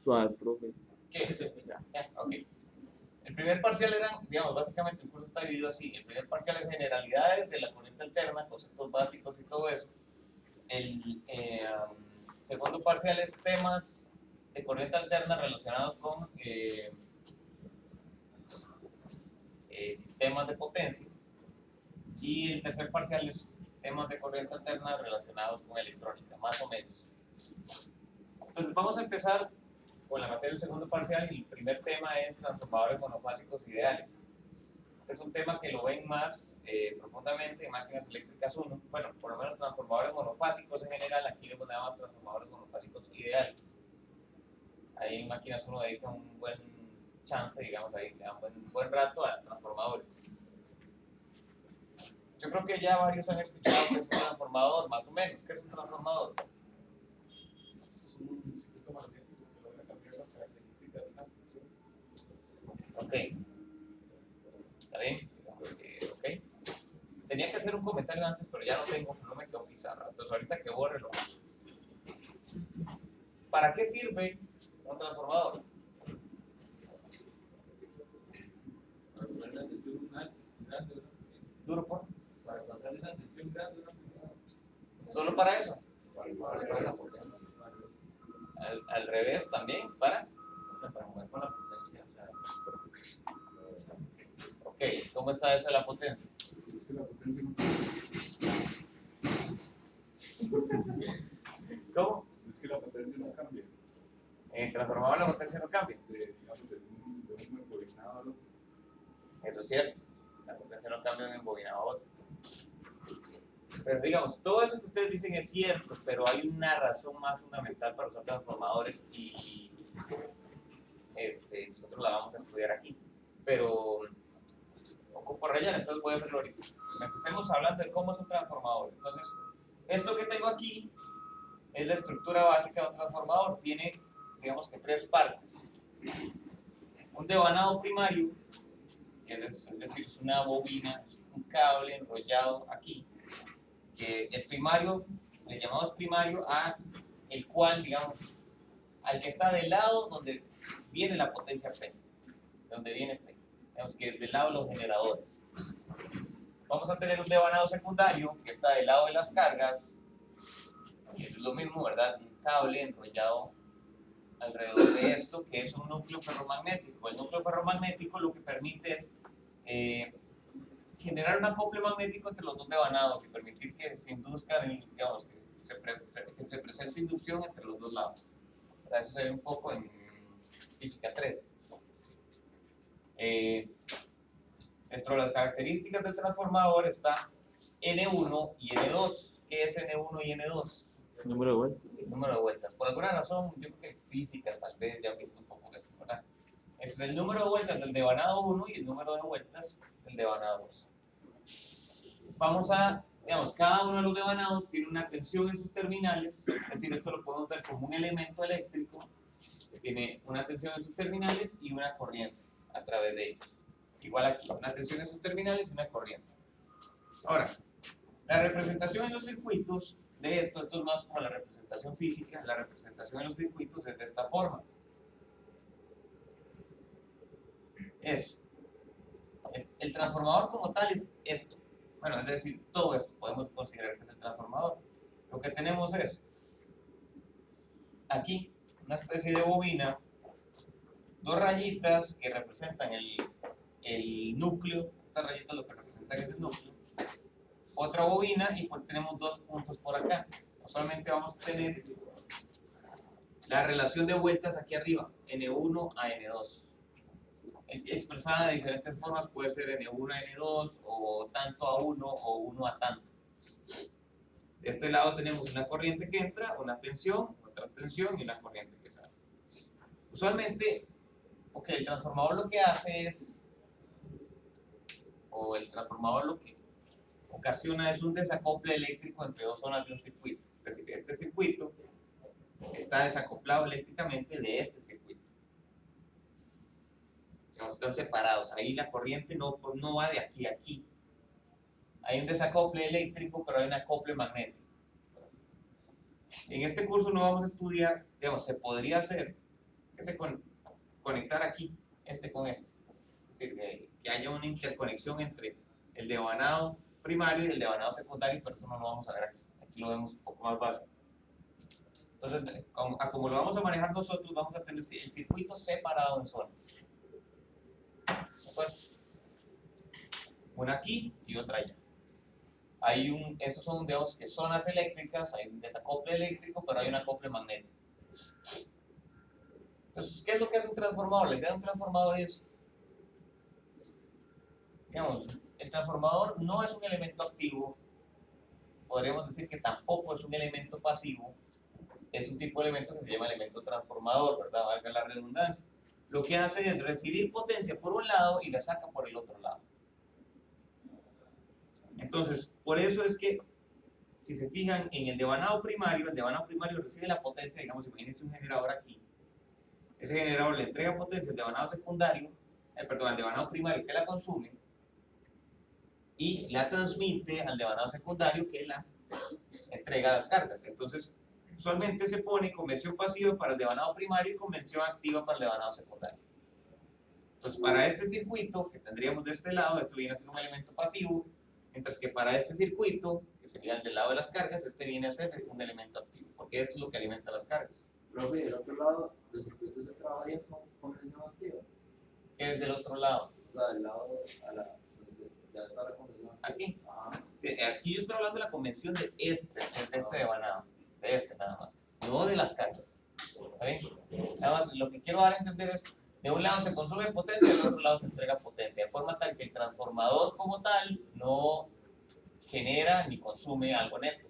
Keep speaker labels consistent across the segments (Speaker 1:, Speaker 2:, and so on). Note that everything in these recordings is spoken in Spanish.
Speaker 1: Suave, profe.
Speaker 2: ¿Qué? Ok. El primer parcial era, digamos, básicamente el curso está dividido así. El primer parcial es generalidades de la corriente alterna, conceptos básicos y todo eso. El segundo parcial es temas de corriente alterna relacionados con sistemas de potencia. Y el tercer parcial es temas de corriente alterna relacionados con electrónica, más o menos. Entonces vamos a empezar con la materia del segundo parcial y el primer tema es transformadores monofásicos ideales. Este es un tema que lo ven más profundamente en máquinas eléctricas 1. Bueno, por lo menos transformadores monofásicos en general, aquí le ponemos transformadores monofásicos ideales. Ahí en máquinas 1 dedican un buen chance, digamos, ahí le dan un buen rato a transformadores. Yo creo que ya varios han escuchado que es un transformador, más o menos. ¿Qué es un transformador?
Speaker 3: Es un circuito magnético que logra cambiar las características de una función.
Speaker 2: Ok. ¿Está bien? Ok. Tenía que hacer un comentario antes, pero ya no tengo, no me quedó pizarra. Entonces ahorita que borre lo. ¿Para qué sirve un transformador?
Speaker 3: Para poner la tensión grande,
Speaker 2: Duro, por.
Speaker 3: para pasar esa tensión grande,
Speaker 2: ¿Solo para eso?
Speaker 3: para la potencia.
Speaker 2: Al revés también, ¿para?
Speaker 3: Para jugar con la potencia.
Speaker 2: Ok, ¿cómo está eso de la potencia?
Speaker 3: Es que la potencia no
Speaker 2: ¿Cómo?
Speaker 3: Es que la potencia no cambia.
Speaker 2: En el transformador la potencia no cambia.
Speaker 3: Digamos, de un embobinado al otro.
Speaker 2: Eso es cierto. La potencia no cambia de un embobinado a otro. Pero digamos, todo eso que ustedes dicen es cierto, pero hay una razón más fundamental para usar transformadores y nosotros la vamos a estudiar aquí. Pero ocupo rellenar, entonces voy a hacerlo ahorita. Empecemos hablando de cómo es un transformador. Entonces, esto que tengo aquí es la estructura básica de un transformador. Tiene, digamos que, tres partes. Un devanado primario, que es decir, es una bobina, es un cable enrollado aquí, que el primario, le llamamos primario a el cual, digamos, al que está del lado donde viene la potencia P, donde viene P, digamos que es del lado de los generadores. Vamos a tener un devanado secundario que está del lado de las cargas, que es lo mismo, ¿verdad? Un cable enrollado alrededor de esto, que es un núcleo ferromagnético. El núcleo ferromagnético lo que permite es generar un acople magnético entre los dos devanados y permitir que se induzca, digamos, que se presente inducción entre los dos lados. Eso se ve un poco en física 3. Dentro de las características del transformador está N1 y N2. ¿Qué es N1 y N2?
Speaker 1: El número de vueltas.
Speaker 2: El número de vueltas. Por alguna razón, yo creo que física tal vez ya han visto un poco eso, ¿verdad? Es el número de vueltas del devanado 1 y el número de vueltas del devanado 2. Vamos a, digamos, cada uno de los devanados tiene una tensión en sus terminales, es decir, esto lo podemos ver como un elemento eléctrico que tiene una tensión en sus terminales y una corriente a través de ellos. Igual aquí, una tensión en sus terminales y una corriente. Ahora, la representación en los circuitos de esto es más como la representación física, la representación en los circuitos es de esta forma. Eso. El transformador como tal es esto. Bueno, es decir, todo esto podemos considerar que es el transformador. Lo que tenemos es aquí una especie de bobina, dos rayitas que representan el núcleo, esta rayita lo que representa que es el núcleo, otra bobina y pues tenemos dos puntos por acá. Usualmente vamos a tener la relación de vueltas aquí arriba, N1 a N2. Expresada de diferentes formas, puede ser N1 a N2 o tanto a 1 o 1 a tanto. De este lado tenemos una corriente que entra, una tensión, otra tensión y una corriente que sale. Usualmente, el transformador lo que hace es, o el transformador lo que ocasiona es un desacople eléctrico entre dos zonas de un circuito. Es decir, este circuito está desacoplado eléctricamente de este circuito. Están separados, ahí la corriente no va de aquí a aquí. Hay un desacople eléctrico, pero hay un acople magnético. En este curso no vamos a estudiar, digamos, se podría hacer que se conectar aquí, este con este. Es decir, que haya una interconexión entre el devanado primario y el devanado secundario, pero eso no lo vamos a ver aquí. Aquí lo vemos un poco más básico. Entonces, como lo vamos a manejar nosotros, vamos a tener el circuito separado en zonas. ¿De acuerdo? Una aquí y otra allá. Esos son, digamos, que zonas eléctricas, hay un desacople eléctrico, pero hay un acople magnético. Entonces, ¿qué es lo que es un transformador? La idea de un transformador es, digamos, el transformador no es un elemento activo, podríamos decir que tampoco es un elemento pasivo, es un tipo de elemento que se llama elemento transformador, ¿verdad? Valga la redundancia. Lo que hace es recibir potencia por un lado y la saca por el otro lado. Entonces, por eso es que, si se fijan en el devanado primario recibe la potencia, digamos, imagínense un generador aquí. Ese generador le entrega potencia al devanado secundario, al devanado primario que la consume, y la transmite al devanado secundario que la entrega las cargas. Entonces, usualmente se pone convención pasiva para el devanado primario y convención activa para el devanado secundario. Entonces, para este circuito que tendríamos de este lado, esto viene a ser un elemento pasivo, mientras que para este circuito, que sería el del lado de las cargas, este viene a ser un elemento activo, porque esto es lo que alimenta las cargas.
Speaker 1: Profe, del otro lado, los circuitos se trabajan con convención activa.
Speaker 2: ¿Qué es del otro lado?
Speaker 1: O sea, del lado a la. Ya está la convención activa.
Speaker 2: Aquí.
Speaker 1: Ajá.
Speaker 2: Aquí yo estoy hablando de la convención de este devanado, de este nada más, no de las cargas. ¿Está bien? Nada más, lo que quiero dar a entender es, de un lado se consume potencia, del otro lado se entrega potencia, de forma tal que el transformador como tal no genera ni consume algo neto.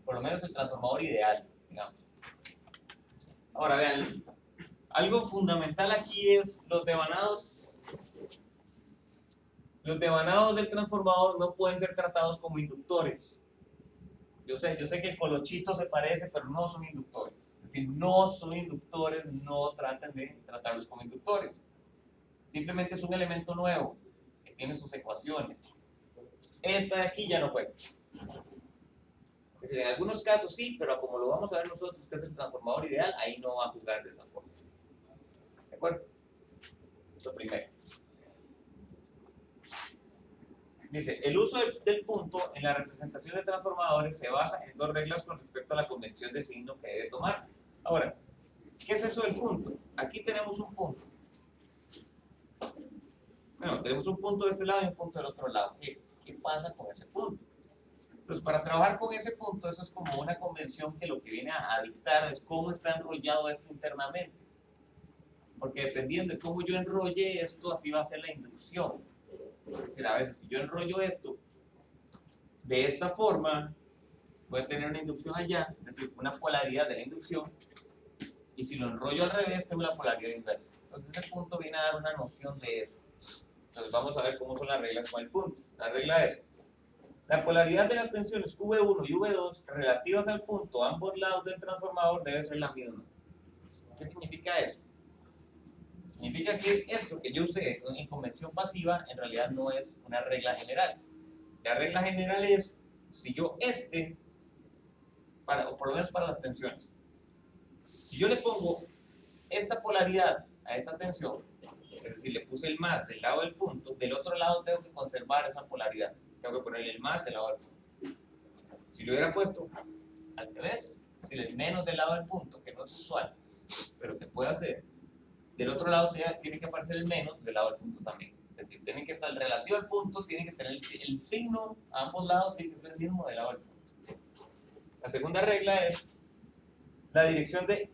Speaker 2: Por lo menos el transformador ideal, digamos. Ahora vean, algo fundamental aquí es los devanados del transformador no pueden ser tratados como inductores. Yo sé que el colochito se parece, pero no son inductores. Es decir, no son inductores, no traten de tratarlos como inductores. Simplemente es un elemento nuevo, que tiene sus ecuaciones. Esta de aquí ya no juega. Es decir, en algunos casos sí, pero como lo vamos a ver nosotros, que es el transformador ideal, ahí no va a jugar de esa forma. ¿De acuerdo? Lo primero. Dice, el uso del punto en la representación de transformadores se basa en dos reglas con respecto a la convención de signo que debe tomarse. Ahora, ¿qué es eso del punto? Aquí tenemos un punto. Bueno, tenemos un punto de este lado y un punto del otro lado. ¿Qué pasa con ese punto? Entonces, para trabajar con ese punto, eso es como una convención que lo que viene a dictar es cómo está enrollado esto internamente. Porque dependiendo de cómo yo enrolle esto, así va a ser la inducción. Es decir, a veces si yo enrollo esto de esta forma, voy a tener una inducción allá, es decir, una polaridad de la inducción, y si lo enrollo al revés, tengo una polaridad inversa. Entonces ese punto viene a dar una noción de eso. Entonces vamos a ver cómo son las reglas con el punto. La regla es, la polaridad de las tensiones V1 y V2 relativas al punto a ambos lados del transformador debe ser la misma. ¿Qué significa eso? Significa que esto que yo usé en convención pasiva en realidad no es una regla general. La regla general es, si yo o por lo menos para las tensiones, si yo le pongo esta polaridad a esta tensión, es decir, le puse el más del lado del punto, del otro lado tengo que conservar esa polaridad, tengo que ponerle el más del lado del punto. Si lo hubiera puesto al revés, es decir, el menos del lado del punto, que no es usual, pero se puede hacer, del otro lado tiene que aparecer el menos del lado del punto también. Es decir, tiene que estar el relativo al punto, tiene que tener el signo a ambos lados, tiene que ser el mismo del lado del punto. La segunda regla es la dirección de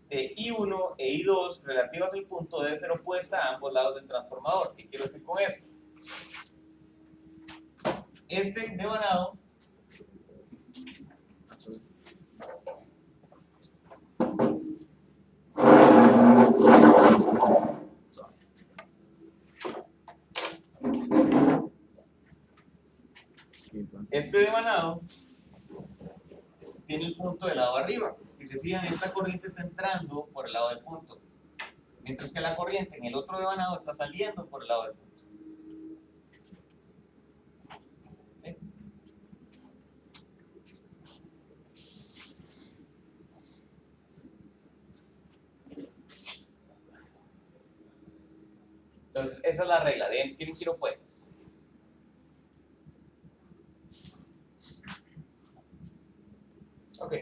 Speaker 2: I1 e I2 relativas al punto debe ser opuesta a ambos lados del transformador. ¿Qué quiero decir con esto? Este devanado tiene el punto del lado arriba. Si se fijan, esta corriente está entrando por el lado del punto, mientras que la corriente en el otro devanado está saliendo por el lado del punto. ¿Sí? Entonces, esa es la regla, tienen que ir opuestos. Ok.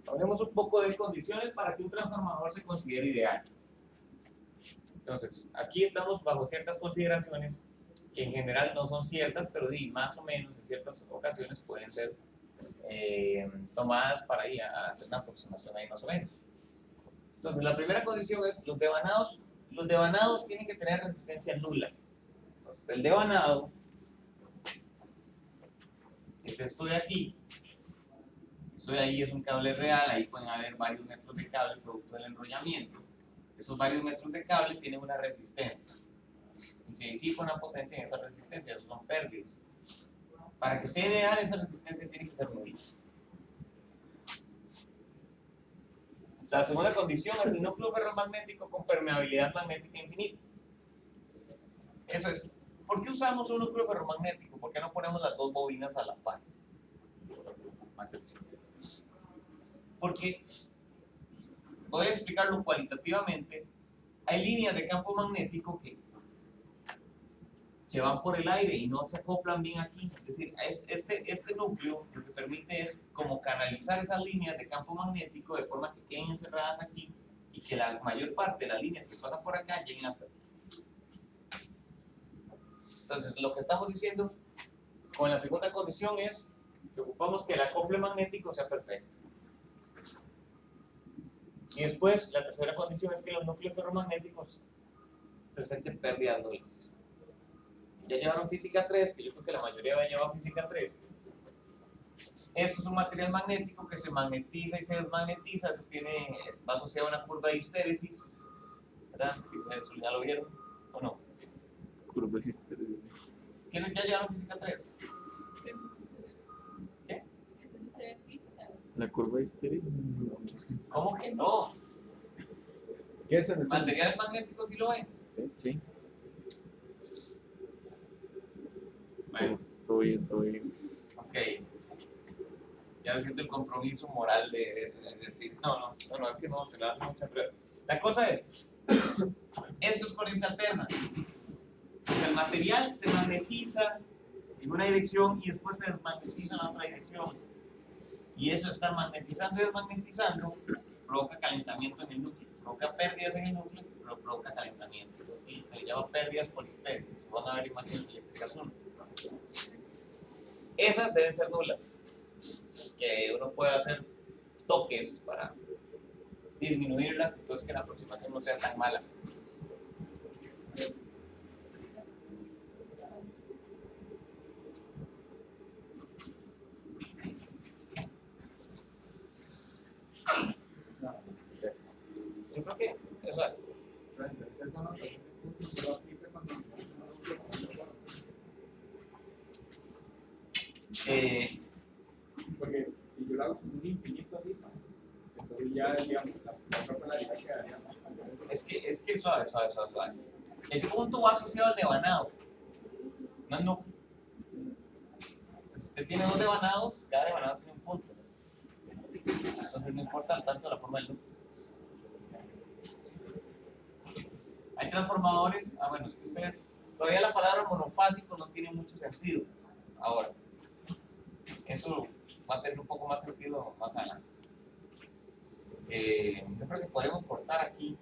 Speaker 2: Hablemos un poco de condiciones para que un transformador se considere ideal. Entonces, aquí estamos bajo ciertas consideraciones que en general no son ciertas, pero más o menos en ciertas ocasiones pueden ser tomadas para ir a hacer una aproximación ahí más o menos. Entonces, la primera condición es los devanados tienen que tener resistencia nula. Entonces, el devanado es esto de aquí. Esto de ahí es un cable real, ahí pueden haber varios metros de cable producto del enrollamiento. Esos varios metros de cable tienen una resistencia. Y se disipa una potencia en esa resistencia, esas son pérdidas. Para que sea ideal, esa resistencia tiene que ser nula. La segunda condición es el núcleo ferromagnético con permeabilidad magnética infinita. Eso es. ¿Por qué usamos un núcleo ferromagnético? ¿Por qué no ponemos las dos bobinas a la par? Más sencillo. Porque, voy a explicarlo cualitativamente, hay líneas de campo magnético que se van por el aire y no se acoplan bien aquí. Es decir, este núcleo lo que permite es como canalizar esas líneas de campo magnético de forma que queden encerradas aquí y que la mayor parte de las líneas que pasan por acá lleguen hasta aquí. Entonces, lo que estamos diciendo con la segunda condición es que ocupamos que el acople magnético sea perfecto. Y después, la tercera condición es que los núcleos ferromagnéticos presenten pérdidas nulas. Ya llevaron física 3, que yo creo que la mayoría va a llevar física 3. Esto es un material magnético que se magnetiza y se desmagnetiza. Eso va asociado a una curva de histéresis. ¿Verdad? ¿Sí, eso ya lo vieron o no?
Speaker 4: Curva de histéresis.
Speaker 2: ¿Quiénes ya llevaron física 3? ¿Qué?
Speaker 4: La curva de histéresis.
Speaker 2: ¿Cómo que no?
Speaker 5: ¿Qué es el
Speaker 2: Materiales magnéticos sí lo ven.
Speaker 4: Sí.
Speaker 2: Bueno,
Speaker 4: Todo bien, todo bien.
Speaker 2: ok. Ya siento el compromiso moral de decir, no, es que no, se le hace mucha prueba. La cosa es, esto es corriente alterna. El material se magnetiza en una dirección y después se desmagnetiza en la otra dirección. Y eso está magnetizando y desmagnetizando provoca calentamiento en el núcleo, provoca pérdidas en el núcleo, pero provoca calentamiento. ¿Sí? Se le llama pérdidas por histéresis. Van a ver imágenes eléctricas 1. Esas deben ser nulas, que uno puede hacer toques para disminuirlas, entonces que la aproximación no sea tan mala.
Speaker 5: Gracias.
Speaker 2: Yo creo que eso es.
Speaker 3: Entonces, esa notación de puntos solo aplica cuando tenemos una núcleo con otro cuadro. Porque si yo lo hago como un infinito así, entonces ya, digamos, la otra polaridad quedaría más.
Speaker 2: Es que suave. El punto va asociado al devanado, no al núcleo. Entonces, si usted tiene dos devanados, cada devanado tiene un punto. Entonces no importa tanto la forma del núcleo. Hay transformadores, bueno, es que ustedes, todavía la palabra monofásico no tiene mucho sentido. Ahora, eso va a tener un poco más sentido más adelante. Yo creo que podemos cortar aquí.